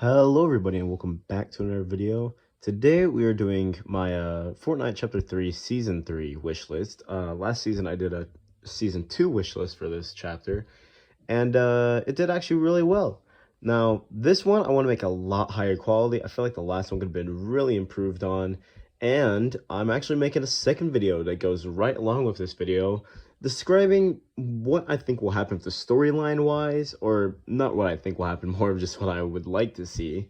Hello everybody and welcome back to another video. Today we are doing my Fortnite Chapter 3 Season 3 wish list. Last season I did a Season 2 wish list for this chapter, and it did actually really well. Now, this one I want to make a lot higher quality. I feel like the last one could have been really improved on, and I'm actually making a second video that goes right along with this video, describing what I think will happen with the storyline wise, or not what I think will happen, more of just what I would like to see,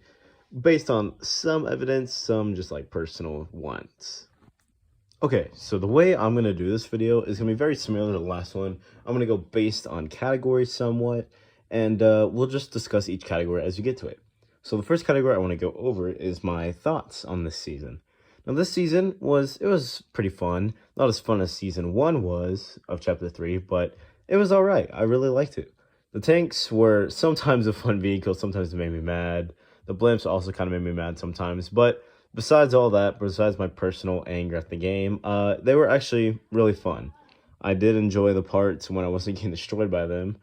based on some evidence, some just like personal wants. Okay, so the way I'm going to do this video is going to be very similar to the last one. I'm going to go based on categories somewhat, and we'll just discuss each category as we get to it. So the first category I want to go over is my thoughts on this season. Now, this season was pretty fun. Not as fun as Season 1 was of Chapter 3, but it was alright. I really liked it. The tanks were sometimes a fun vehicle, sometimes they made me mad. The blimps also kind of made me mad sometimes, but besides all that, besides my personal anger at the game, they were actually really fun. I did enjoy the parts when I wasn't getting destroyed by them.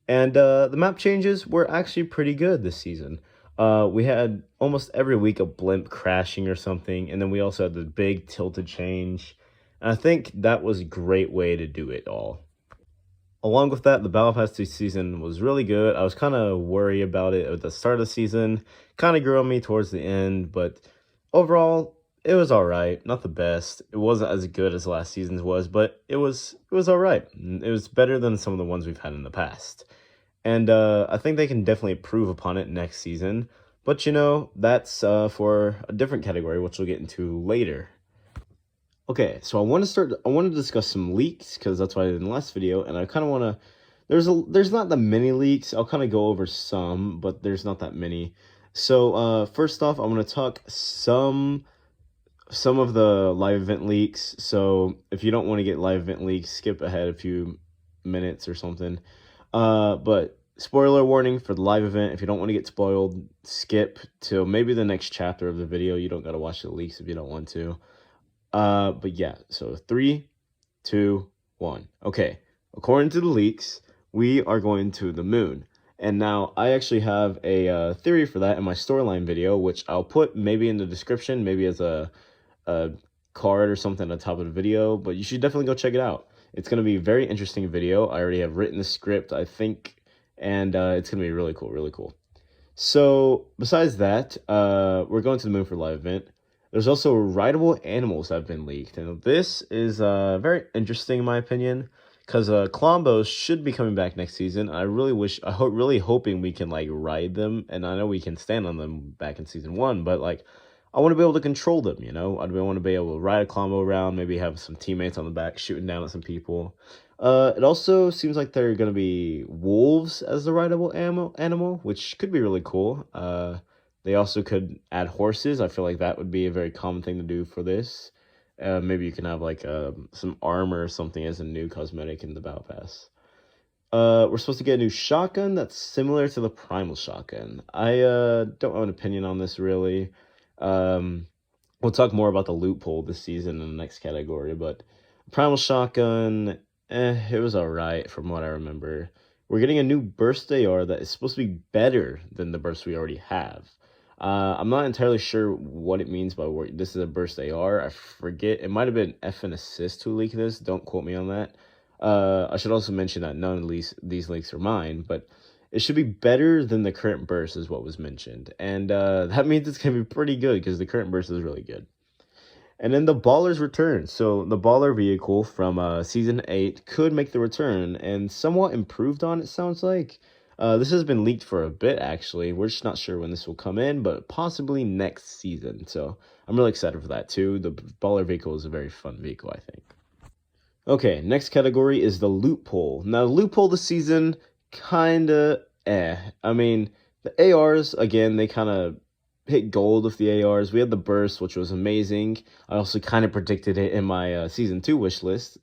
And the map changes were actually pretty good this season. We had almost every week a blimp crashing or something, and then we also had the big tilted change. And I think that was a great way to do it all. Along with that, the Battle Pass 2 season was really good. I was kind of worried about it at the start of the season. Kind of grew on me towards the end, but overall, it was alright. Not the best. It wasn't as good as last season's was, but it was alright. It was better than some of the ones we've had in the past. And I think they can definitely improve upon it next season. But, you know, that's for a different category, which we'll get into later. Okay, so I want to discuss some leaks, because that's what I did in the last video, and I kind of want to, there's not that many leaks. I'll kind of go over some, but there's not that many. So first off, I'm going to talk some of the live event leaks. So if you don't want to get live event leaks, skip ahead a few minutes or something. But spoiler warning for the live event: if you don't want to get spoiled, skip till maybe the next chapter of the video. You don't got to watch the leaks if you don't want to. But yeah, so 3, 2, 1. Okay, according to the leaks, we are going to the moon. And now I actually have a theory for that in my storyline video, which I'll put maybe in the description, maybe as a card or something on the top of the video, but you should definitely go check it out. It's going to be a very interesting video. I already have written the script, I think, and it's going to be really cool, really cool. So besides that, we're going to the moon for live event. There's also rideable animals that have been leaked, and this is very interesting in my opinion, because Clombos should be coming back next season. I really really hoping we can like ride them, and I know we can stand on them back in Season 1, but like I want to be able to control them, you know? I want to be able to ride a Clombo around, maybe have some teammates on the back shooting down at some people. It also seems like they're going to be wolves as the rideable animal, which could be really cool. They also could add horses. I feel like that would be a very common thing to do for this. Maybe you can have like some armor or something as a new cosmetic in the Battle Pass. We're supposed to get a new shotgun that's similar to the Primal shotgun. I don't have an opinion on this really. We'll talk more about the loophole this season in the next category, but Primal shotgun, it was alright from what I remember. We're getting a new burst AR that is supposed to be better than the burst we already have. I'm not entirely sure what it means by this is a burst AR. I forget. It might have been F and Assist who leaked this. Don't quote me on that. I should also mention that none of these leaks are mine, but it should be better than the current burst is what was mentioned. And that means it's going to be pretty good, because the current burst is really good. And then the Baller's return. So the Baller vehicle from Season 8 could make the return, and somewhat improved on, it sounds like. This has been leaked for a bit, actually. We're just not sure when this will come in, but possibly next season. So I'm really excited for that, too. The Baller vehicle is a very fun vehicle, I think. Okay, next category is the loophole. Now, the loophole this season, kinda I mean, the ARs, again, they kind of hit gold with the ARs. We had the burst, which was amazing. I also kind of predicted it in my Season 2 wish list.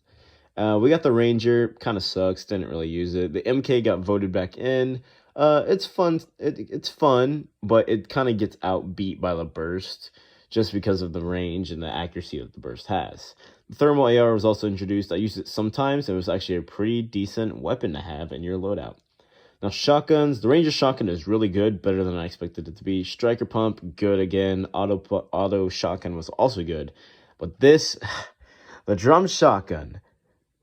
We got the Ranger, kind of sucks, didn't really use it. The MK got voted back in. It's fun, it's fun, but it kind of gets outbeat by the burst, just because of the range and the accuracy that the burst has. The thermal AR was also introduced. I used it sometimes. It was actually a pretty decent weapon to have in your loadout. Now, shotguns, the Ranger shotgun is really good, better than I expected it to be. Striker pump, good again. Auto shotgun was also good. But this, the drum shotgun,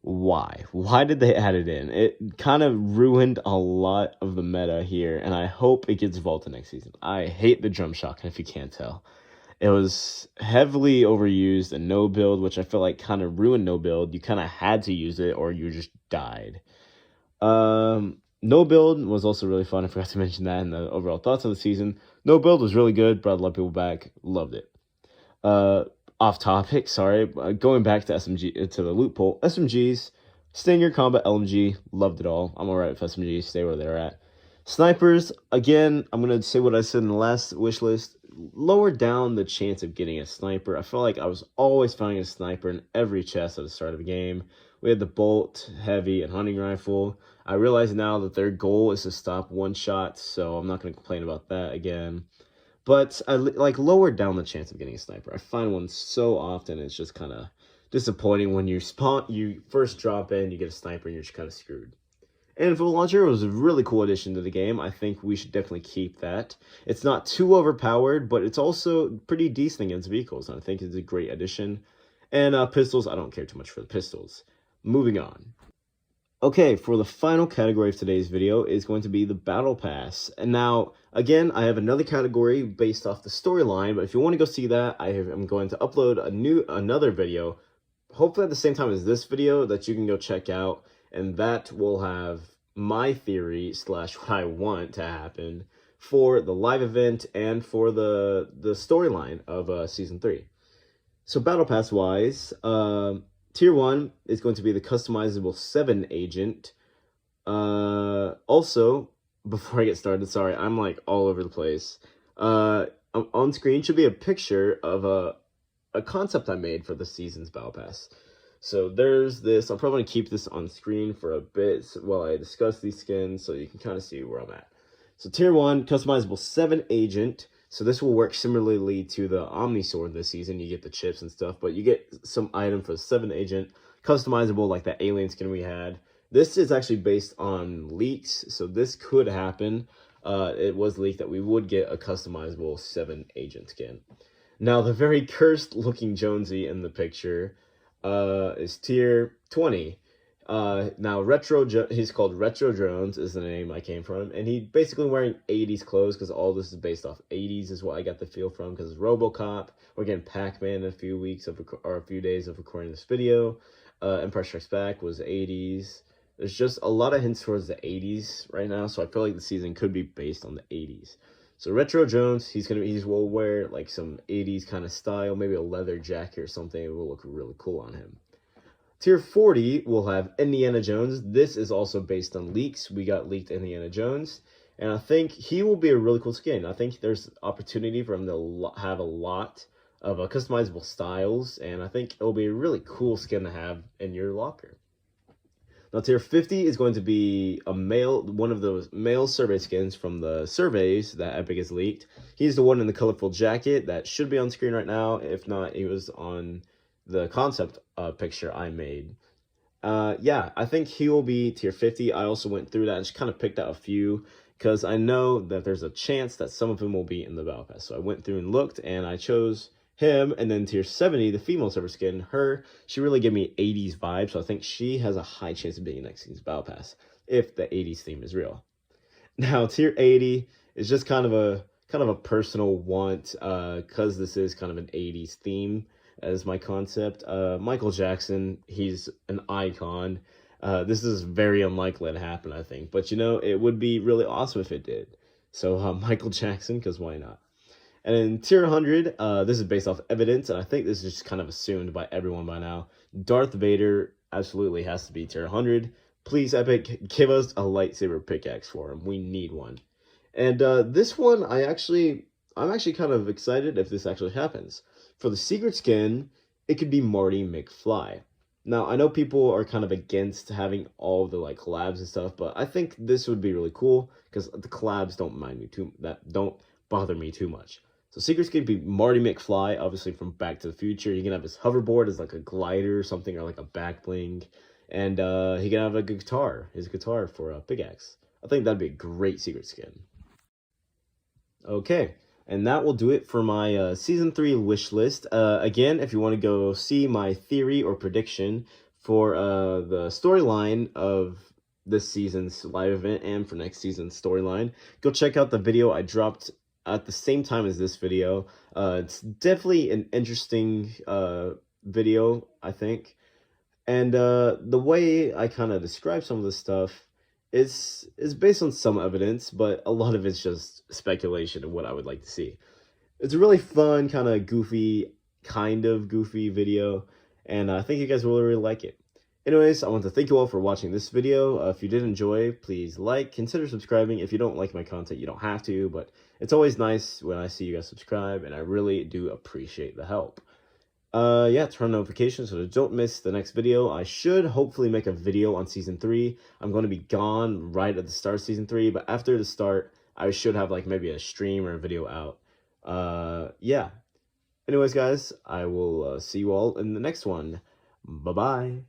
why? Why did they add it in? It kind of ruined a lot of the meta here, and I hope it gets vaulted next season. I hate the drum shotgun, if you can't tell. It was heavily overused in no build, which I feel like kind of ruined no build. You kind of had to use it, or you just died. No build was also really fun. I forgot to mention that in the overall thoughts of the season. No build was really good. Brought a lot of people back. Loved it. Off topic, sorry. Going back to SMG, to the loot pool. SMGs, Stinger, Combat, LMG, loved it all. I'm alright with SMGs, stay where they're at. Snipers, again, I'm going to say what I said in the last wish list. Lower down the chance of getting a sniper. I felt like I was always finding a sniper in every chest at the start of a game. We had the bolt, heavy, and hunting rifle. I realize now that their goal is to stop one shot, so I'm not going to complain about that again. But I like lowered down the chance of getting a sniper. I find one so often, it's just kind of disappointing when you first drop in, you get a sniper, and you're just kind of screwed. And Vulture was a really cool addition to the game. I think we should definitely keep that. It's not too overpowered, but it's also pretty decent against vehicles, and I think it's a great addition. And pistols, I don't care too much for the pistols. Moving on. Okay, for the final category of today's video is going to be the Battle Pass. And now, again, I have another category based off the storyline, but if you want to go see that, I'm going to upload another video, hopefully at the same time as this video, that you can go check out. And that will have my theory / what I want to happen for the live event and for the storyline of Season 3. So Battle Pass wise, Tier 1 is going to be the customizable 7 agent. Also, before I get started, sorry, I'm like all over the place. On screen should be a picture of a concept I made for the season's Battle Pass. So there's this. I'm probably going to keep this on screen for a bit while I discuss these skins so you can kind of see where I'm at. So Tier 1, customizable 7 agent. So this will work similarly to the Omni Sword this season. You get the chips and stuff, but you get some item for the 7 agent. Customizable like that alien skin we had. This is actually based on leaks, so this could happen. It was leaked that we would get a customizable 7 agent skin. Now the very cursed looking Jonesy in the picture is tier 20. Now he's called Retro Drones is the name I came from, and he basically wearing 80s clothes because all this is based off 80s is what I got the feel from, because RoboCop, we're getting Pac-Man in a few weeks or a few days of recording this video. Empire Strikes Back was 80s. There's just a lot of hints towards the 80s right now, so I feel like the season could be based on the 80s. So Retro Jones, he will wear like some 80s kind of style, maybe a leather jacket or something. It will look really cool on him. Tier 40 will have Indiana Jones. This is also based on leaks. We got leaked Indiana Jones, and I think he will be a really cool skin. I think there's opportunity for him to have a lot of customizable styles, and I think it'll be a really cool skin to have in your locker. Now, tier 50 is going to be one of those male survey skins from the surveys that Epic has leaked. He's the one in the colorful jacket that should be on screen right now. If not, he was on the concept picture I made. Yeah, I think he will be tier 50. I also went through that and just kind of picked out a few because I know that there's a chance that some of them will be in the Battle Pass. So I went through and looked, and I chose him. And then tier 70, the female server skin, she really gave me 80s vibes, so I think she has a high chance of being next season's Battle Pass if the 80s theme is real. Now tier 80 is just kind of a personal want, because this is kind of an 80s theme as my concept. Michael Jackson, he's an icon. This is very unlikely to happen, I think, but you know, it would be really awesome if it did. So Michael Jackson, because why not? And in tier 100, this is based off evidence, and I think this is just kind of assumed by everyone by now. Darth Vader absolutely has to be tier 100. Please, Epic, give us a lightsaber pickaxe for him. We need one. And this one, I'm actually kind of excited if this actually happens. For the secret skin, it could be Marty McFly. Now, I know people are kind of against having all the like collabs and stuff, but I think this would be really cool because the collabs don't bother me too much. So secret skin could be Marty McFly, obviously from Back to the Future. He can have his hoverboard as like a glider or something, or like a back bling. And he can have a guitar, his guitar for a pickaxe. I think that'd be a great secret skin. Okay, and that will do it for my Season 3 wish list. Again, if you want to go see my theory or prediction for the storyline of this season's live event and for next season's storyline, go check out the video I dropped at the same time as this video. It's definitely an interesting video, I think. And the way I kind of describe some of this stuff is based on some evidence, but a lot of it's just speculation of what I would like to see. It's a really fun, kind of goofy video, and I think you guys will really like it. Anyways, I want to thank you all for watching this video. If you did enjoy, please like, consider subscribing. If you don't like my content, you don't have to, but it's always nice when I see you guys subscribe, and I really do appreciate the help. Yeah, turn on notifications so that don't miss the next video. I should hopefully make a video on Season 3. I'm going to be gone right at the start of Season 3, but after the start, I should have like maybe a stream or a video out. Yeah. Anyways, guys, I will see you all in the next one. Bye-bye.